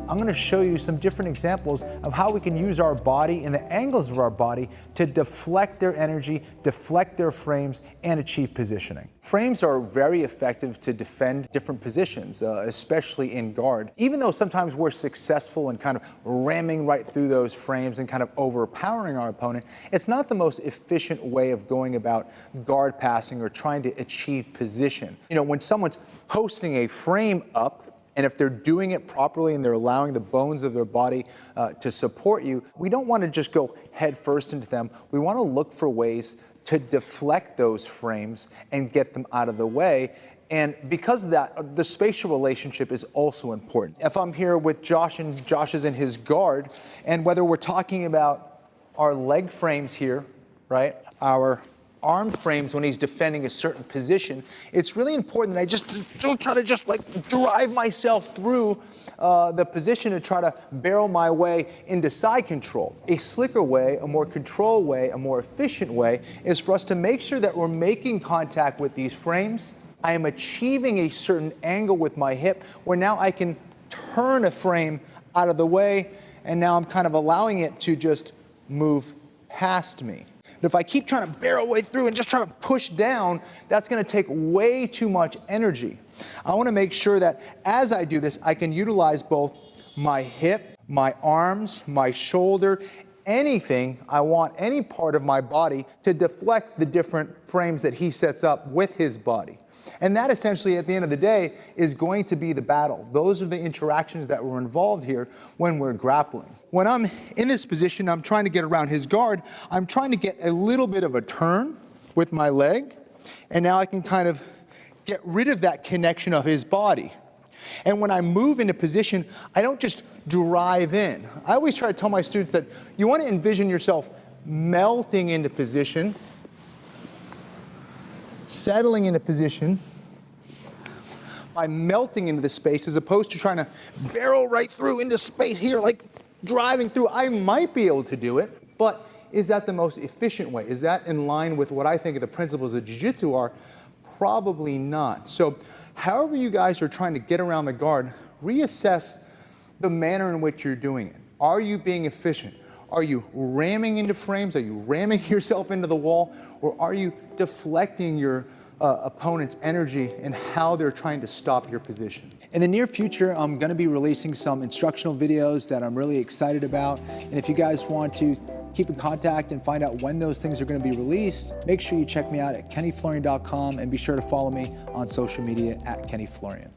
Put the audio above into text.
I'm gonna show you some different examples of how we can use our body and the angles of our body to deflect their energy, deflect their frames, and achieve positioning. Frames are very effective to defend different positions, especially in guard. Even though sometimes we're successful in kind of ramming right through those frames and kind of overpowering our opponent, it's not the most efficient way of going about guard passing or trying to achieve position. You know, when someone's posting a frame up, and if they're doing it properly and they're allowing the bones of their body to support you, we don't want to just go head first into them. We want to look for ways to deflect those frames and get them out of the way. And because of that, the spatial relationship is also important. If I'm here with Josh and Josh is in his guard, and whether we're talking about our leg frames here, right, our arm frames when he's defending a certain position, it's really important that I just don't try to just like drive myself through the position to try to barrel my way into side control. A slicker way, a more controlled way, a more efficient way is for us to make sure that we're making contact with these frames. I am achieving a certain angle with my hip where now I can turn a frame out of the way, and now I'm kind of allowing it to just move past me. But if I keep trying to barrel way through and just try to push down, that's going to take way too much energy. I want to make sure that as I do this, I can utilize both my hip, my arms, my shoulder, anything I want, any part of my body to deflect the different frames that he sets up with his body. And that essentially, at the end of the day, is going to be the battle. Those are the interactions that were involved here when we're grappling. When I'm in this position, I'm trying to get around his guard, I'm trying to get a little bit of a turn with my leg, and now I can kind of get rid of that connection of his body. And when I move into position, I don't just drive in. I always try to tell my students that you want to envision yourself melting into position, settling into position by melting into the space as opposed to trying to barrel right through into space here, like driving through. I might be able to do it, but is that the most efficient way? Is that in line with what I think of the principles of Jiu-Jitsu are? Probably not. So however you guys are trying to get around the guard, reassess the manner in which you're doing it. Are you being efficient? Are you ramming into frames? Are you ramming yourself into the wall? Or are you deflecting your opponent's energy and how they're trying to stop your position? In the near future, I'm going to be releasing some instructional videos that I'm really excited about. And if you guys want to keep in contact and find out when those things are going to be released, make sure you check me out at kennyflorian.com and be sure to follow me on social media at kennyflorian.